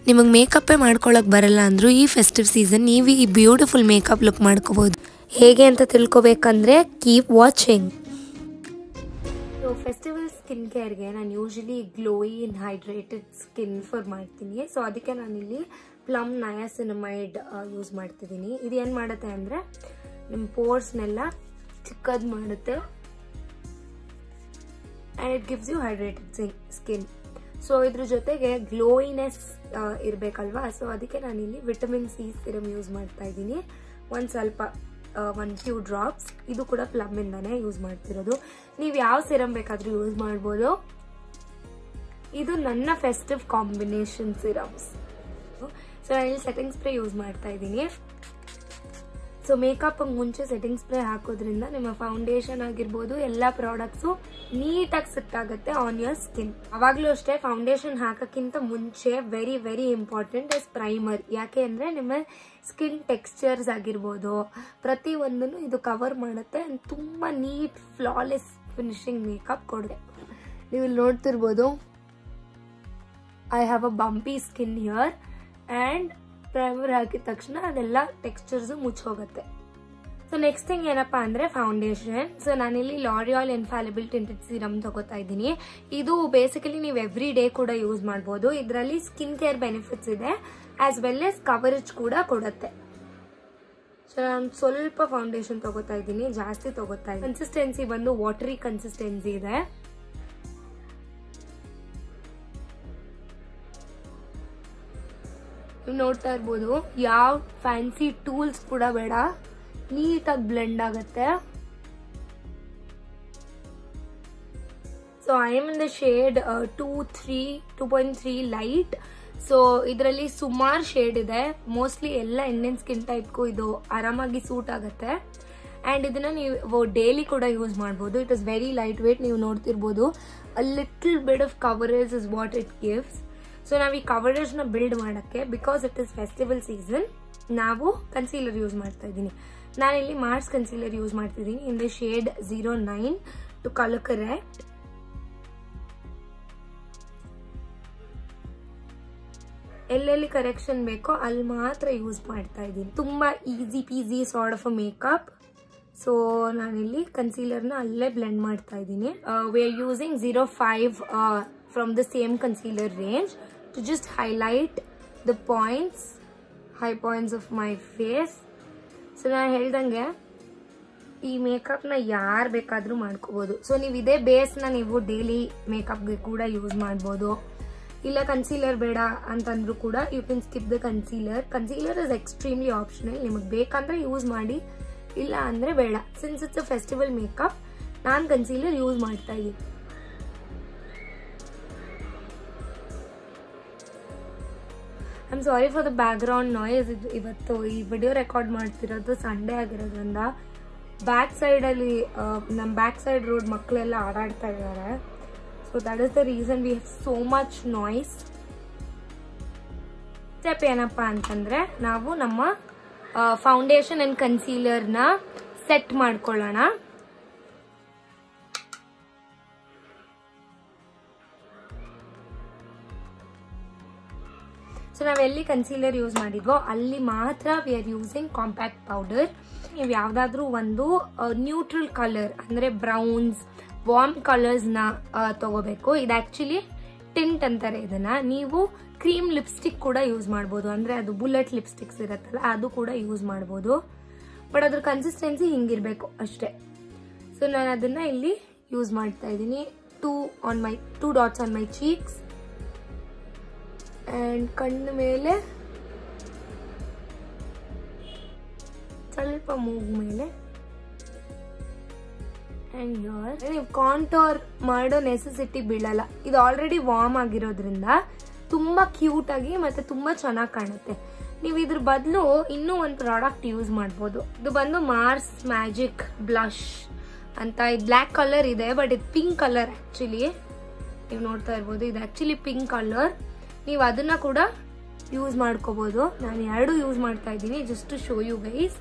ನಿಮಗೆ ಮೇಕಪ್ಪೇ ಮಾಡ್ಕೊಳ್ಳೋಕೆ ಬರಲ್ಲ ಅಂದರೂ ಈ ಫೆಸ್ಟಿವ್ ಸೀಸನ್ ನೀವು ಈ ಬ್ಯೂಟಿಫುಲ್ ಮೇಕಪ್ ಲುಕ್ ಮಾಡ್ಕೋಬೋದು. ಹೇಗೆ ಅಂತ ತಿಳ್ಕೊಬೇಕಂದ್ರೆ keep watching. So festival skin ಕೇರ್ಗೆ ನಾನು usually glowy in hydrated skin prefer ಮಾಡ್ತೀನಿ. ಸೊ ಅದಕ್ಕೆ ನಾನಿಲ್ಲಿ ಪ್ಲಮ್ ನಯಾಸಿನಮೈಡ್ ಯೂಸ್ ಮಾಡ್ತಿದ್ದೀನಿ. ಇದು ಏನು ಮಾಡುತ್ತೆ ಅಂದರೆ ನಿಮ್ಮ ಪೋರ್ಸ್ನೆಲ್ಲ ಚಿಕ್ಕದು ಮಾಡುತ್ತೆ and it gives you hydrated skin. So ಇದ್ರ ಜೊತೆಗೆ ಗ್ಲೋಯಿನೆಸ್ ಇರಬೇಕಲ್ವಾ, ಸೊ ಅದಕ್ಕೆ ನಾನಿಲ್ಲಿ ವಿಟಮಿನ್ ಸಿ ಸಿರಮ್ ಯೂಸ್ ಮಾಡ್ತಾ ಇದ್ದೀನಿ. ಒಂದು ಫ್ಯೂ ಡ್ರಾಪ್ಸ್. ಇದು ಕೂಡ ಪ್ಲಮ್ ಇಂದಾನೆ ಯೂಸ್ ಮಾಡ್ತಿರೋದು. ನೀವು ಯಾವ ಸಿರಮ್ ಬೇಕಾದ್ರೂ ಯೂಸ್ ಮಾಡ್ಬೋದು. ಇದು ನನ್ನ ಫೆಸ್ಟಿವ್ ಕಾಂಬಿನೇಷನ್ ಸಿರಮ್ಸ್. ಸೊ ನಾನಿಲ್ಲಿ ಸೆಟ್ಟಿಂಗ್ ಸ್ಪ್ರೇ ಯೂಸ್ ಮಾಡ್ತಾ ಇದ್ದೀನಿ. ಸೊ ಮೇಕಪ್ ಮುಂಚೆ ಸೆಟ್ಟಿಂಗ್ ಸ್ಪ್ರೇ ಹಾಕೋದ್ರಿಂದ ನಿಮ್ಮ ಫೌಂಡೇಶನ್ ಆಗಿರ್ಬೋದು ಎಲ್ಲ ಪ್ರಾಡಕ್ಟ್ಸು ನೀಟಾಗಿ ಸೆಟ್ ಆಗುತ್ತೆ ಆನ್ ಯೋರ್ ಸ್ಕಿನ್. ಅವಾಗ್ಲೂ ಅಷ್ಟೇ ಫೌಂಡೇಶನ್ ಹಾಕೋಕ್ಕಿಂತ ಮುಂಚೆ very very important is primer. ಯಾಕೆ ಅಂದರೆ ನಿಮ್ಮ ಸ್ಕಿನ್ ಟೆಕ್ಸ್ಚರ್ಸ್ ಆಗಿರ್ಬೋದು ಪ್ರತಿಯೊಂದನ್ನು ಇದು ಕವರ್ ಮಾಡುತ್ತೆ. ತುಂಬ ನೀಟ್ ಫ್ಲಾಲೆಸ್ ಫಿನಿಶಿಂಗ್ ಮೇಕಪ್ ಕೊಡುತ್ತೆ. ನೀವು ಇಲ್ಲಿ ನೋಡ್ತಿರ್ಬೋದು I have a bumpy skin here and primer ಹಾಕಿದ ತಕ್ಷಣ ಅದೆಲ್ಲ ಟೆಕ್ಸ್ಚರ್ಸ್ ಮುಚ್ಚೋಗುತ್ತೆ. ಸೊ ನೆಕ್ಸ್ಟ್ ಥಿಂಗ್ ಏನಪ್ಪಾ ಅಂದ್ರೆ ಫೌಂಡೇಶನ್. ಸೊ ನಾನಿಲ್ಲಿ ಲಾರಿಯಾಲ್ ಇನ್ಫ್ಯಾಲಿಬಲ್ ಟಿಂಟೆಡ್ ಸಿರಮ್ ತಗೋತಾ ಇದ್ದೀನಿ. ಇದು ಬೇಸಿಕಲಿ ನೀವು ಎವ್ರಿ ಡೇ ಕೂಡ ಯೂಸ್ ಮಾಡ್ಬೋದು. ಇದರಲ್ಲಿ ಸ್ಕಿನ್ ಕೇರ್ ಬೆನಿಫಿಟ್ಸ್ ಇದೆ ಆಸ್ ವೆಲ್ ಎಸ್ ಕವರೇಜ್ ಕೂಡ ಕೊಡುತ್ತೆ. ಸೊ ನಾನು ಸ್ವಲ್ಪ ಫೌಂಡೇಶನ್ ತಗೋತಾ ಇದ್ದೀನಿ, ಜಾಸ್ತಿ ತಗೋತಾ ಇದ್ದೀನಿ. ಕನ್ಸಿಸ್ಟೆನ್ಸಿ ಬಂದು ವಾಟರಿ ಕನ್ಸಿಸ್ಟೆನ್ಸಿ ಇದೆ. ನೀವು ನೋಡ್ತಾ ಇರ್ಬೋದು ಯಾವ ಫ್ಯಾನ್ಸಿ ಟೂಲ್ಸ್ ಕೂಡ ಬೇಡ, ನೀಟಾಗಿ ಬ್ಲೆಂಡ್ ಆಗುತ್ತೆ. So I am in the shade 2.3 light. So ಇದರಲ್ಲಿ ಸುಮಾರು ಶೇಡ್ ಇದೆ. ಮೋಸ್ಟ್ಲಿ ಎಲ್ಲ ಇಂಡಿಯನ್ ಸ್ಕಿನ್ ಟೈಪ್ಗೂ ಇದು ಆರಾಮಾಗಿ ಸೂಟ್ ಆಗುತ್ತೆ. ಆ್ಯಂಡ್ ಇದನ್ನ ನೀವು ಡೈಲಿ ಕೂಡ ಯೂಸ್ ಮಾಡ್ಬೋದು. It is very light weight. ನೀವು ನೋಡ್ತಿರ್ಬೋದು a little bit of coverage is what it gives. So ನಾವು ಈ ಕವರೇಜ್ನ ಬಿಲ್ಡ್ ಮಾಡೋಕ್ಕೆ because it is festival season ನಾವು ಕನ್ಸೀಲರ್ ಯೂಸ್ ಮಾಡ್ತಾ ಇದ್ದೀನಿ. ನಾನಿಲ್ಲಿ ಮಾರ್ಸ್ ಕನ್ಸೀಲರ್ ಯೂಸ್ ಮಾಡ್ತಿದ್ದೀನಿ in the shade 09 to colour correct. ಎಲ್ಲೆಲ್ಲಿ ಕರೆಕ್ಷನ್ ಬೇಕೋ ಅಲ್ಲಿ ಮಾತ್ರ ಯೂಸ್ ಮಾಡ್ತಾ ಇದ್ದೀನಿ. ತುಂಬಾ easy peasy sort of a makeup. So ನಾನಿಲ್ಲಿ ಕನ್ಸೀಲರ್ನ ಅಲ್ಲೇ ಬ್ಲೆಂಡ್ ಮಾಡ್ತಾ ಇದ್ದೀನಿ. We are using 05 from the same concealer range to just highlight the high points of my face. So ನಾನು ಹೇಳ್ದಂಗೆ ಈ ಮೇಕಪ್ನ ಯಾರು ಬೇಕಾದರೂ ಮಾಡ್ಕೋಬೋದು. ಸೊ ನೀವು ಇದೇ ಬೇಸ್ನ ನೀವು ಡೈಲಿ ಮೇಕಪ್ಗೆ ಕೂಡ ಯೂಸ್ ಮಾಡ್ಬೋದು. ಇಲ್ಲ ಕನ್ಸೀಲರ್ ಬೇಡ ಅಂತಂದ್ರೂ ಕೂಡ you can skip the concealer. Concealer is extremely optional. ನಿಮಗೆ ಬೇಕಂದ್ರೆ ಯೂಸ್ ಮಾಡಿ, ಇಲ್ಲ ಅಂದರೆ ಬೇಡ. Since it's a festival makeup ನಾನು ಕನ್ಸೀಲರ್ ಯೂಸ್ ಮಾಡ್ತಾ ಇದ್ದೀನಿ. I am sorry for the background noise. ಇವತ್ತು ಈ ವಿಡಿಯೋ ರೆಕಾರ್ಡ್ ಮಾಡ್ತಿರೋದು ಸಂಡೇ ಆಗಿರೋದ್ರಿಂದ ಬ್ಯಾಕ್ ಸೈಡಲ್ಲಿ ನಮ್ಮ ಬ್ಯಾಕ್ ಸೈಡ್ ರೋಡ್ ಮಕ್ಕಳೆಲ್ಲ ಆಡಾಡ್ತಾ ಇದ್ದಾರೆ. So that is the reason we have so much noise. Step ಏನಪ್ಪ ಅಂತಂದ್ರೆ ನಾವು ನಮ್ಮ ಫೌಂಡೇಶನ್ ಅಂಡ್ ಕನ್ಸೀಲರ್ನ ಸೆಟ್ ಮಾಡ್ಕೊಳ್ಳೋಣ. ಸೊ ನಾವೆಲ್ಲಿ ಕನ್ಸೀಲರ್ ಯೂಸ್ ಮಾಡಿದ್ವೋ ಅಲ್ಲಿ ಮಾತ್ರ we are using compact powder. ನೀವು ಯಾವುದಾದ್ರೂ ಒಂದು ನ್ಯೂಟ್ರಲ್ ಕಲರ್ ಅಂದರೆ ಬ್ರೌನ್ಸ್ ವಾರ್ಮ್ ಕಲರ್ಸ್ನ ತಗೋಬೇಕು. ಇದು ಆ್ಯಕ್ಚುಲಿ ಟಿಂಟ್ ಅಂತಾರೆ ಇದನ್ನ. ನೀವು ಕ್ರೀಮ್ ಲಿಪ್ಸ್ಟಿಕ್ ಕೂಡ ಯೂಸ್ ಮಾಡ್ಬೋದು. ಅಂದರೆ ಅದು ಬುಲೆಟ್ ಲಿಪ್ಸ್ಟಿಕ್ಸ್ ಇರುತ್ತಲ್ಲ ಅದು ಕೂಡ ಯೂಸ್ ಮಾಡ್ಬೋದು. ಬಟ್ ಅದ್ರ ಕನ್ಸಿಸ್ಟೆನ್ಸಿ ಹಿಂಗಿರಬೇಕು ಅಷ್ಟೇ. ಸೊ ನಾನು ಅದನ್ನ ಇಲ್ಲಿ ಯೂಸ್ ಮಾಡ್ತಾ ಇದ್ದೀನಿ. 2 dots on my cheeks and ಕಣ್ಣ ಮೇಲೆ ಸ್ವಲ್ಪ ಮೂಗು ಮೇಲೆ ಅಂಡ್ ಹಿಯರ್. ನೀವು ಕಾಂಟೋರ್ ಮಾಡೋ ನೆಸೆಸಿಟಿ ಬೀಳಲ್ಲ. ಇದು ಆಲ್ರೆಡಿ ವಾರ್ಮ್ ಆಗಿರೋದ್ರಿಂದ ತುಂಬಾ ಕ್ಯೂಟ್ ಆಗಿ ಮತ್ತೆ ತುಂಬಾ ಚೆನ್ನಾಗಿ ಕಾಣುತ್ತೆ. ನೀವು ಇದ್ರ ಬದಲು ಇನ್ನೂ ಒಂದು ಪ್ರಾಡಕ್ಟ್ ಯೂಸ್ ಮಾಡ್ಬೋದು. ಇದು ಬಂದು ಮಾರ್ಸ್ ಮ್ಯಾಜಿಕ್ ಬ್ಲಷ್ ಅಂತ. ಇದು ಬ್ಲ್ಯಾಕ್ ಕಲರ್ ಇದೆ ಬಟ್ ಇದು ಪಿಂಕ್ ಕಲರ್ ಆಕ್ಚುಲಿ. ನೀವು ನೋಡ್ತಾ ಇರ್ಬೋದು ಇದು ಆಕ್ಚುಲಿ ಪಿಂಕ್ ಕಲರ್. ನೀವು ಅದನ್ನ ಕೂಡ ಯೂಸ್ ಮಾಡ್ಕೋಬಹುದು. ನಾನು 2 ಯೂಸ್ ಮಾಡ್ತಾ ಇದ್ದೀನಿ just to show you guys.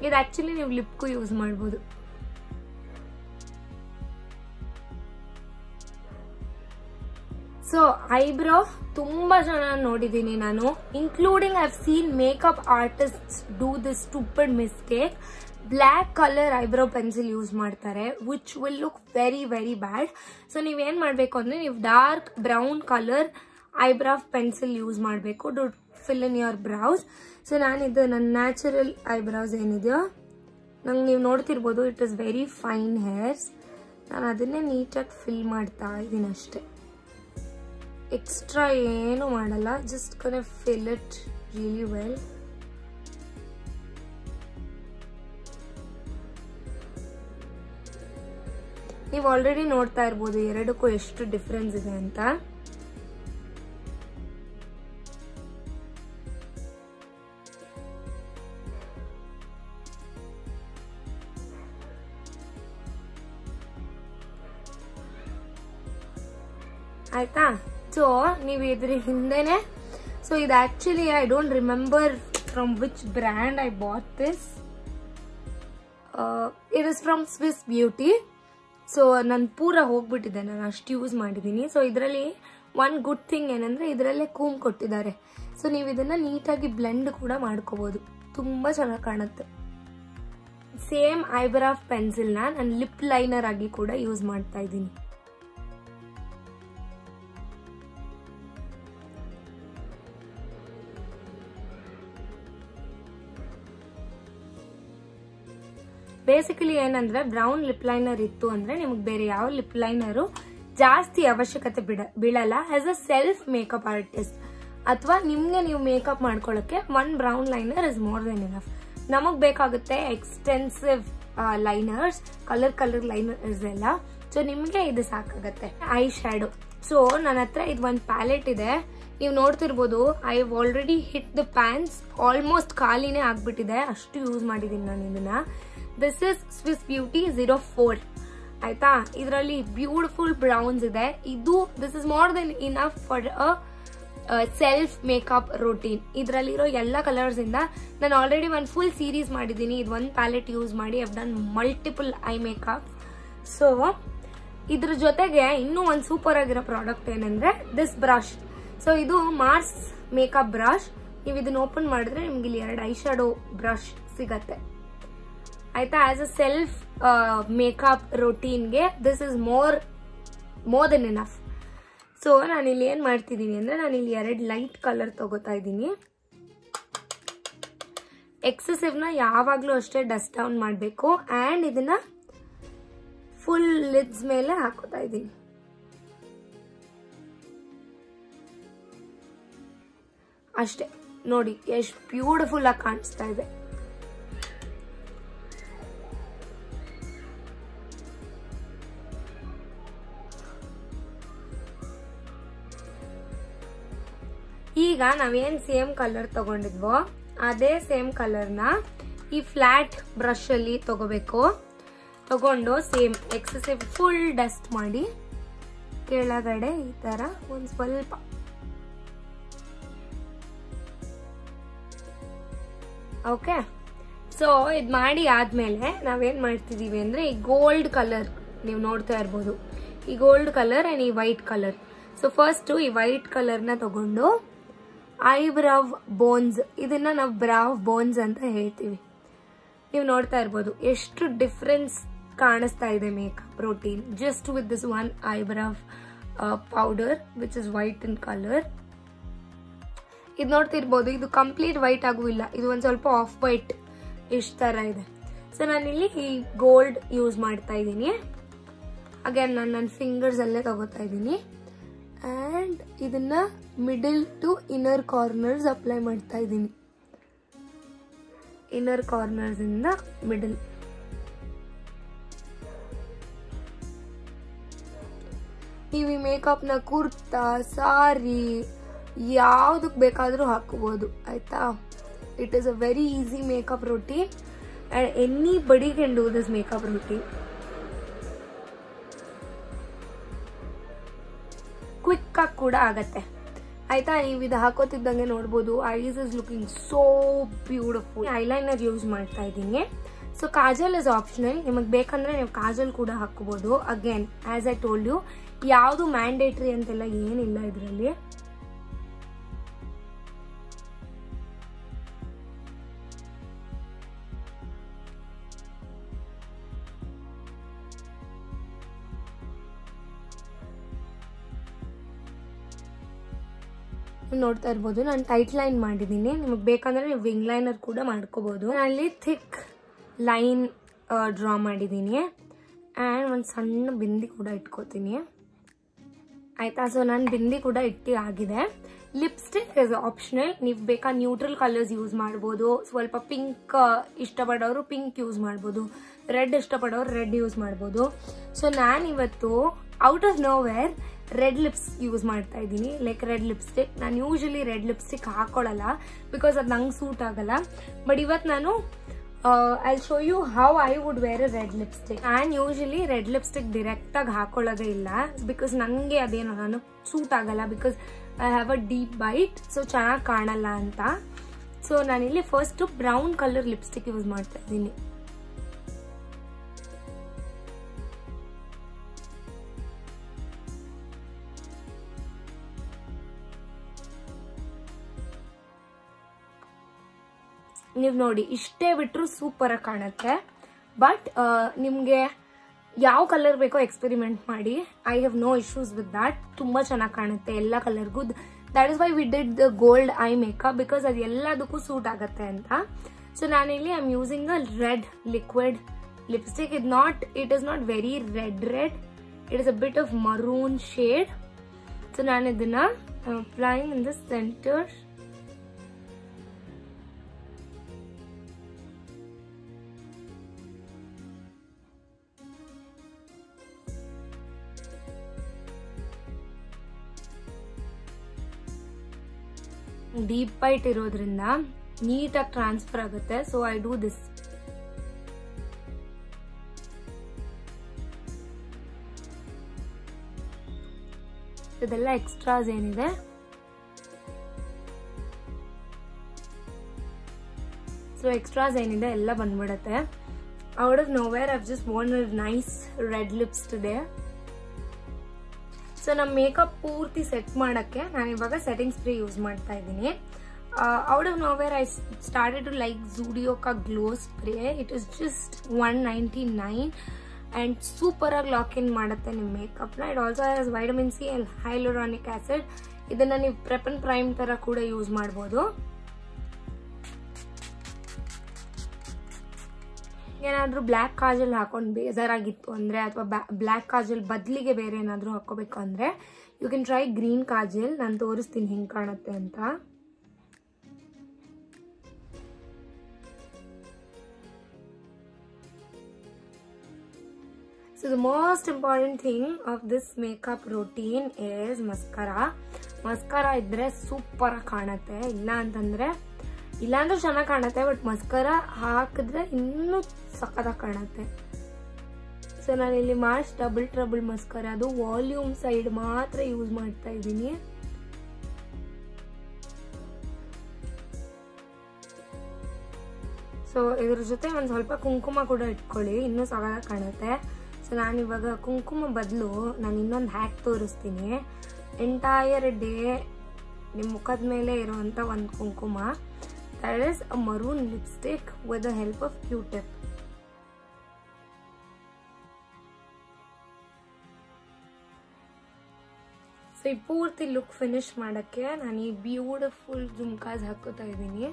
ಇದು ಆಕ್ಚುಲಿ ನೀವು ಲಿಪ್ಗೂ ಯೂಸ್ ಮಾಡ್ಬೋದು. ಸೊ ಸೊ ಐಬ್ರೋ ತುಂಬಾ ಚೆನ್ನಾಗಿ ನೋಡಿದೀನಿ ನಾನು, including I have seen makeup artists do this stupid mistake. Black colour eyebrow pencil use ಮಾಡ್ತಾರೆ which will look very very bad. So ನೀವೇನ್ ಮಾಡ್ಬೇಕು ಅಂದ್ರೆ ನೀವು dark brown colour eyebrow pencil use ಮಾಡಬೇಕು to fill in your brows. So ನಾನಿದು ನನ್ನ natural eyebrows ಏನಿದೆಯೋ ನಂಗೆ ನೀವು ನೋಡ್ತಿರ್ಬೋದು, it is very fine hairs. ನಾನು ಅದನ್ನೇ ನೀಟಾಗಿ ಫಿಲ್ ಮಾಡ್ತಾ ಇದ್ದೀನಿ ಅಷ್ಟೆ, ಎಕ್ಸ್ಟ್ರಾ ಏನು ಮಾಡಲ್ಲ, ಜಸ್ಟ್ ಕನೆ ಫಿಲ್ ಇಟ್ ರಿಯಲಿ ವೆಲ್. ನೀವು ಆಲ್ರೆಡಿ ನೋಡ್ತಾ ಇರ್ಬೋದು ಎರಡಕ್ಕೂ ಎಷ್ಟು ಡಿಫ್ರೆನ್ಸ್ ಇದೆ ಅಂತ. ಆಯ್ತಾ? ಸೊ ನೀವು ಇದ್ರ ಹಿಂದೆನೆ, ಸೊ ಇದು actually I don't remember from which brand I bought this. It is from Swiss beauty. So ನಾನು ಪೂರ ಹೋಗ್ಬಿಟ್ಟಿದೆ, ನಾನು ಅಷ್ಟು ಯೂಸ್ ಮಾಡಿದ್ದೀನಿ. ಸೊ ಇದರಲ್ಲಿ ಒನ್ ಗುಡ್ ಥಿಂಗ್ ಏನಂದ್ರೆ ಇದರಲ್ಲೇ ಕೂಮ್ ಕೊಟ್ಟಿದ್ದಾರೆ. ಸೊ ನೀವು ಇದನ್ನ ನೀಟಾಗಿ ಬ್ಲೆಂಡ್ ಕೂಡ ಮಾಡ್ಕೋಬಹುದು, ತುಂಬಾ ಚೆನ್ನಾಗಿ ಕಾಣುತ್ತೆ. ಸೇಮ್ ಐಬ್ರೋ ಪೆನ್ಸಿಲ್ನ ನಾನು ಲಿಪ್ ಲೈನರ್ ಆಗಿ ಕೂಡ ಯೂಸ್ ಮಾಡ್ತಾ ಇದ್ದೀನಿ. ಬೇಸಿಕಲಿ ಏನಂದ್ರೆ ಬ್ರೌನ್ ಲಿಪ್ ಲೈನರ್ ಇತ್ತು ಅಂದ್ರೆ ನಿಮಗೆ ಬೇರೆ ಯಾವ ಲಿಪ್ ಲೈನರು ಜಾಸ್ತಿ ಅವಶ್ಯಕತೆ ಬೀಳಲ್ಲ. As a self makeup artist ಅಥವಾ ನಿಮ್ಗೆ ನೀವು ಮೇಕಪ್ ಮಾಡ್ಕೊಳ್ಳೋಕೆ one brown liner is more than enough. ನಮಗ್ ಬೇಕಾಗುತ್ತೆ ಎಕ್ಸ್ಟೆನ್ಸಿವ್ ಲೈನರ್ಸ್, ಕಲರ್ ಲೈನರ್ಸ್ ಎಲ್ಲ. ಸೊ ನಿಮ್ಗೆ ಇದು ಸಾಕಾಗತ್ತೆ. ಐ ಶ್ಯಾಡೋ, ಸೊ ನನ್ನ ಹತ್ರ ಇದು ಒಂದು ಪ್ಯಾಲೆಟ್ ಇದೆ, ನೀವು ನೋಡ್ತಿರ್ಬೋದು. I have already hit the pans, almost ಖಾಲಿನೇ ಆಗ್ಬಿಟ್ಟಿದೆ, ಅಷ್ಟು ಯೂಸ್ ಮಾಡಿದೀನಿ ನಾನು ಇದನ್ನ. ದಿಸ್ ಇಸ್ ಸ್ವಿಸ್ ಬ್ಯೂಟಿ 04 ಆಯ್ತಾ. ಇದರಲ್ಲಿ ಬ್ಯೂಟಿಫುಲ್ ಬ್ರೌನ್ಸ್ ಇದೆ. ಇದು this is more than enough for a self makeup routine. ಇದರಲ್ಲಿರೋ ಎಲ್ಲ ಕಲರ್ಸ್ ಇಂದ ನಾನು ಆಲ್ರೆಡಿ ಒಂದು ಫುಲ್ ಸೀರೀಸ್ ಮಾಡಿದ್ದೀನಿ. ಇದು ಒಂದು ಪ್ಯಾಲೆಟ್ ಯೂಸ್ ಮಾಡಿ I've done multiple I makeup. So ಇದ್ರ ಜೊತೆಗೆ ಇನ್ನೂ ಒಂದು ಸೂಪರ್ ಆಗಿರೋ ಪ್ರಾಡಕ್ಟ್ ಏನಂದ್ರೆ ದಿಸ್ ಬ್ರಷ್. ಸೊ ಇದು ಮಾರ್ಸ್ ಮೇಕಪ್ ಬ್ರಷ್. ನೀವು ಇದನ್ನ ಓಪನ್ ಮಾಡಿದ್ರೆ ನಿಮ್ಗೆ ಇಲ್ಲಿ 2 ಐ ಶ್ಯಾಡೋ ಬ್ರಷ್ ಸಿಗತ್ತೆ ಆಯ್ತಾ. ಆಸ್ ಅ ಸೆಲ್ಫ್ ಮೇಕಪ್ ರೂಟೀನ್ಗೆ this is more than enough. So ನಾನು ಇಲ್ಲಿ ಏನ್ ಮಾಡ್ತಿದ್ದೀನಿ ಅಂದ್ರೆ ನಾನು ಇಲ್ಲಿ 2 ಲೈಟ್ ಕಲರ್ ತಗೋತಾ ಇದ್ದೀನಿ. ಎಕ್ಸೆಸಿವ್ ನ ಯಾವಾಗ್ಲೂ ಅಷ್ಟೇ ಡಸ್ಟ್ ಡೌನ್ ಮಾಡಬೇಕು. ಅಂಡ್ ಇದನ್ನ ಫುಲ್ ಲಿಡ್ಸ್ ಮೇಲೆ ಹಾಕೋತಾ ಇದ್ದೀನಿ. ಅಷ್ಟೇ ನೋಡಿ ಎಷ್ಟು ಬ್ಯೂಟಿಫುಲ್ ಆಗಿ ಕಾಣಿಸ್ತಾ ಇದೆ. ಈಗ ನಾವೇನ್ ಸೇಮ್ ಕಲರ್ ತಗೊಂಡಿದ್ವೋ ಅದೇ ಸೇಮ್ ಕಲರ್ನ ಈ ಫ್ಲಾಟ್ ಬ್ರಷ್ ಅಲ್ಲಿ ತಗೋಬೇಕು. ತಗೊಂಡು ಸೇಮ್ ಎಕ್ಸೆಸಿವ್ ಫುಲ್ ಡಸ್ಟ್ ಮಾಡಿ ಕೆಳಗಡೆ ಈ ತರ ಒಂದ್ ಸ್ವಲ್ಪ ಓಕೆ. ಸೊ ಇದ್ ಮಾಡಿ ಆದ್ಮೇಲೆ ನಾವೇನ್ ಮಾಡ್ತಿದೀವಿ ಅಂದ್ರೆ ಈ ಗೋಲ್ಡ್ ಕಲರ್ ನೀವು ನೋಡ್ತಾ ಇರ್ಬೋದು, ಈ ಗೋಲ್ಡ್ ಕಲರ್ ಅಂಡ್ ಈ ವೈಟ್ ಕಲರ್. ಸೊ ಫಸ್ಟ್ ಈ ವೈಟ್ ಕಲರ್ನ ತಗೊಂಡು ಐಬ್ರವ್ ಬೋನ್ಸ್, ಇದನ್ನ ನಾವು ಬ್ರಾವ್ ಬೋನ್ಸ್ ಅಂತ ಹೇಳ್ತೀವಿ. ನೀವು ನೋಡ್ತಾ ಇರ್ಬೋದು ಎಷ್ಟು ಡಿಫ್ರೆನ್ಸ್ ಕಾಣಿಸ್ತಾ ಇದೆ makeup routine just with this one eyebrow powder which is white in colour. ಇದು ನೋಡ್ತಿರ್ಬೋದು, ಇದು ಕಂಪ್ಲೀಟ್ ವೈಟ್ ಆಗೂ ಇಲ್ಲ, ಇದು ಒಂದ್ ಸ್ವಲ್ಪ ಆಫ್ ವೈಟ್ ಇಷ್ಟ ತರ ಇದೆ. ಸೊ ನಾನಿಲ್ಲಿ ಈ ಗೋಲ್ಡ್ ಯೂಸ್ ಮಾಡ್ತಾ ಇದ್ದೀನಿ. ಅಗೇನ್ ನಾನು ನನ್ನ ಫಿಂಗರ್ಸ್ ಅಲ್ಲೇ ತಗೋತಾ ಇದ್ದೀನಿ ಅಂಡ್ ಇದನ್ನ middle to inner corners apply ಮಾಡ್ತಾ ಇದ್ದೀನಿ. ಇನ್ನರ್ ಕಾರ್ನರ್ಸ್ ಇಂದ ಮಿಡಲ್. ನೀವು ಈ ಮೇಕಪ್ ನ ಕುರ್ತಾ, ಸಾರಿ ಯಾವ್ದಕ್ ಬೇಕಾದ್ರೂ ಹಾಕೋಬಹುದು ಆಯ್ತಾ. It is a very easy makeup routine and anybody can do this makeup routine. Quick ಆಗಿ ಕೂಡ ಆಗತ್ತೆ ಆಯ್ತಾ. ನೀವು ಇದು ಹಾಕೋತಿದ್ದಂಗೆ ನೋಡ್ಬೋದು ice is looking so beautiful. Eyeliner use ಮಾಡ್ತಾ ಇದ್ದೀನಿ. ಸೊ ಕಾಜಲ್ ಇಸ್ ಆಪ್ಷನಲ್, ನಿಮಗೆ ಬೇಕಂದ್ರೆ ನೀವು ಕಾಜಲ್ ಕೂಡ ಹಾಕೋಬಹುದು. Again as I told you ಯಾವುದು ಮ್ಯಾಂಡೇಟ್ರಿ ಅಂತೆಲ್ಲ ಏನಿಲ್ಲ ಇದರಲ್ಲಿ. ನೋಡ್ತಾ ಇರ್ಬೋದು ನಾನು ಟೈಟ್ ಲೈನ್ ಮಾಡಿದ್ದೀನಿ. ನಿಮಗೆ ಬೇಕಂದ್ರೆ ನೀವು ವಿಂಗ್ ಲೈನರ್ ಕೂಡ ಮಾಡ್ಕೋಬಹುದು. ಅಲ್ಲಿ ಥಿಕ್ ಲೈನ್ ಡ್ರಾ ಮಾಡಿದ್ದೀನಿ ಆ್ಯಂಡ್ ಒಂದು ಸಣ್ಣ ಬಿಂದಿ ಕೂಡ ಇಟ್ಕೋತೀನಿ ಆಯ್ತಾ. ಸೊ ನಾನು ಬಿಂದಿ ಕೂಡ ಇಟ್ಟು ಆಗಿದೆ. Lipstick is optional. ನೀವು ಬೇಕಾ ನ್ಯೂಟ್ರಲ್ ಕಲರ್ಸ್ ಯೂಸ್ ಮಾಡ್ಬೋದು. ಸ್ವಲ್ಪ ಪಿಂಕ್ ಇಷ್ಟಪಡೋರು ಪಿಂಕ್ ಯೂಸ್ ಮಾಡ್ಬೋದು, ರೆಡ್ ಇಷ್ಟಪಡೋರು ರೆಡ್ ಯೂಸ್ ಮಾಡ್ಬೋದು. ಸೊ ನಾನಿವತ್ತು out of nowhere red lips use ಮಾಡ್ತಾ ಇದ್ದೀನಿ, ಲೈಕ್ ರೆಡ್ ಲಿಪ್ಸ್ಟಿಕ್. ನಾನು ಯೂಶಲಿ ರೆಡ್ ಲಿಪ್ಸ್ಟಿಕ್ ಹಾಕೊಳ್ಳಲ್ಲ ಬಿಕಾಸ್ ಅದು ನಂಗೆ ಸೂಟ್ ಆಗಲ್ಲ. ಬಟ್ ಇವತ್ತು ನಾನು I'll show you how I would wear a red lipstick. And usually red lipstick direct ಆಗಿ ಹಾಕೊಳ್ಳೋದೇ ಇಲ್ಲ ಬಿಕಾಸ್ ನನಗೆ ಅದೇನೋ ನಾನು ಸೂಟ್ ಆಗಲ್ಲ because I have a deep bite, so ಚೆನ್ನಾಗಿ ಕಾಣಲ್ಲ ಅಂತ. ಸೊ ನಾನಿಲ್ಲಿ first brown colour lipstick use ಮಾಡ್ತಾ ಇದ್ದೀನಿ. ನೀವು ನೋಡಿ ಇಷ್ಟೇ ಬಿಟ್ಟರು ಸೂಪರ್ ಆಗಿ ಕಾಣುತ್ತೆ. ಬಟ್ ನಿಮಗೆ ಯಾವ ಕಲರ್ ಬೇಕೋ ಎಕ್ಸ್ಪೆರಿಮೆಂಟ್ ಮಾಡಿ. I have no issues with that. ತುಂಬ ಚೆನ್ನಾಗಿ ಕಾಣುತ್ತೆ ಎಲ್ಲ ಕಲರ್ಗೂ. That is why we did the gold eye makeup because ಅದು ಎಲ್ಲದಕ್ಕೂ ಸೂಟ್ ಆಗುತ್ತೆ ಅಂತ. ಸೊ ನಾನಿಲ್ಲಿ I am using a red liquid lipstick. It is not very red. It is a bit of maroon shade. So ನಾನು ಇದನ್ನ applying in the centre. Deep bite ಇರೋದ್ರಿಂದ ನೀಟಾಗಿ transfer ಆಗುತ್ತೆ. So I do this. ಇದೆಲ್ಲ extras ಏನಿದೆ ಎಲ್ಲ ಬಂದ್ಬಿಡುತ್ತೆ. Out of nowhere I've just worn a nice red lips today. So ನಮ್ಮ ಮೇಕಪ್ ಪೂರ್ತಿ ಸೆಟ್ ಮಾಡೋಕ್ಕೆ ನಾನು ಇವಾಗ ಸೆಟ್ಟಿಂಗ್ ಸ್ಪ್ರೇ ಯೂಸ್ ಮಾಡ್ತಾ ಇದ್ದೀನಿ. Out of nowhere I started to like ಝೂಡಿಯೋಕಾ glow spray. It is just $199 and super ಆಗಿ lock in ಮಾಡುತ್ತೆ ನಿಮ್ಮ ಮೇಕಪ್ನ. It also has vitamin C and hyaluronic acid. ಇದನ್ನ ನೀವು ಪ್ರೆಪ್ ಅಂಡ್ ಪ್ರೈಮ್ ತರ ಕೂಡ ಯೂಸ್ ಮಾಡ್ಬೋದು. ಏನಾದರೂ ಬ್ಲ್ಯಾಕ್ ಕಾಜಲ್ ಹಾಕೊಂಡು ಬೇಜಾರಾಗಿತ್ತು ಅಂದರೆ ಅಥವಾ ಬ್ಲ್ಯಾಕ್ ಕಾಜಲ್ ಬದಲಿಗೆ ಬೇರೆ ಏನಾದರೂ ಹಾಕೋಬೇಕು ಅಂದರೆ you can try green kajal. ನಾನು ತೋರಿಸ್ತೀನಿ ಹೆಂಗೆ ಕಾಣುತ್ತೆ ಅಂತ. So the most important thing of this makeup routine is mascara. Mascara ಇದ್ರೆ ಸೂಪರ್ ಆಗಿ ಕಾಣುತ್ತೆ. ಇಲ್ಲಾಂದ್ರೆ ಚೆನ್ನಾಗಿ ಕಾಣುತ್ತೆ, ಬಟ್ ಮಸ್ಕರಾ ಹಾಕಿದ್ರೆ ಇನ್ನೂ ಸಖತ್ತಾಗಿ ಕಾಣುತ್ತೆ. ಸೊ ನಾನಿಲ್ಲಿ ಮಾರ್ಚ್ ಡಬಲ್ ಟ್ರಬಲ್ ಮಸ್ಕರಾ, ಅದು ವಾಲ್ಯೂಮ್ ಸೈಡ್ ಮಾತ್ರ ಯೂಸ್ ಮಾಡ್ತಾ ಇದ್ದೀನಿ. ಸೊ ಇದ್ರ ಜೊತೆ ಒಂದು ಸ್ವಲ್ಪ ಕುಂಕುಮ ಕೂಡ ಇಟ್ಕೊಳ್ಳಿ, ಇನ್ನೂ ಸಖತ್ತಾಗಿ ಕಾಣುತ್ತೆ. ಸೊ ನಾನಿವಾಗ ಕುಂಕುಮ ಬದಲು ನಾನು ಇನ್ನೊಂದು ಹ್ಯಾಕ್ ತೋರಿಸ್ತೀನಿ. ಎಂಟೈರ್ ಡೇ ನಿಮ್ಮ ಮುಖದ ಮೇಲೆ ಇರುವಂಥ ಒಂದು ಕುಂಕುಮ. That is a maroon lipstick with the help of Q-tip. So ಈ ಪೂರ್ತಿ ಲುಕ್ ಫಿನಿಶ್ ಮಾಡಕ್ಕೆ ನಾನು ಈ ಬ್ಯೂಟಿಫುಲ್ ಜುಮ್ಕಾಸ್ ಹಾಕೋತಾ ಇದ್ದೀನಿ.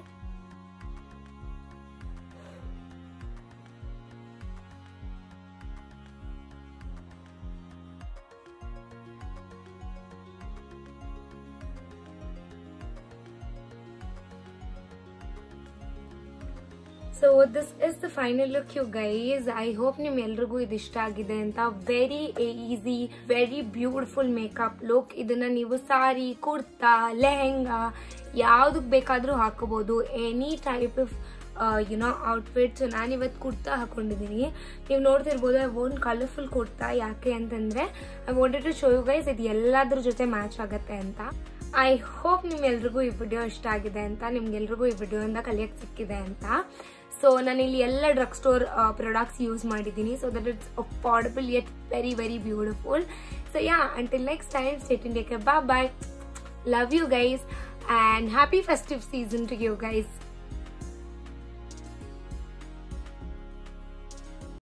So this is the final look you guys. I hope ನಿಮ್ಗೆಲ್ರಿಗೂ ಇದು ಇಷ್ಟ ಆಗಿದೆ ಅಂತ. Very easy, very beautiful makeup look. ಇದನ್ನ ನೀವು ಸಾರಿ, ಕುರ್ತಾ, ಲೆಹೆಂಗಾ ಯಾವ್ದಕ್ ಬೇಕಾದ್ರೂ ಹಾಕೋಬಹುದು. Any type of outfit. So ನಾನಿವತ್ತು ಕುರ್ತಾ ಹಾಕೊಂಡಿದ್ದೀನಿ. ನೀವು ನೋಡ್ತಿರ್ಬೋದು ಐ ವಾಂಟ್ ಕಲರ್ಫುಲ್ ಕುರ್ತಾ. ಯಾಕೆ ಅಂತಂದ್ರೆ I wanted to show you guys ಇದು ಎಲ್ಲಾದ್ರ ಜೊತೆ ಮ್ಯಾಚ್ ಆಗುತ್ತೆ ಅಂತ. ಐ ಹೋಪ್ ನಿಮ್ಗೆಲ್ರಿಗೂ ಈ ವಿಡಿಯೋ ಇಷ್ಟ ಆಗಿದೆ ಅಂತ, ನಿಮ್ಗೆಲ್ರಿಗೂ ಈ ವಿಡಿಯೋಯಿಂದ ಕಲಿಯಕ್ಕೆ ಸಿಕ್ಕಿದೆ ಅಂತ. ಸೊ ನಾನಿಲ್ಲಿ ಎಲ್ಲ ಡ್ರಗ್ ಸ್ಟೋರ್ ಪ್ರಾಡಕ್ಟ್ಸ್ ಯೂಸ್ ಮಾಡಿದ್ದೀನಿ. So that it's affordable yet very very beautiful. So yeah, until next time, stay tuned, take care, bye bye, love you guys and happy festive season to you guys.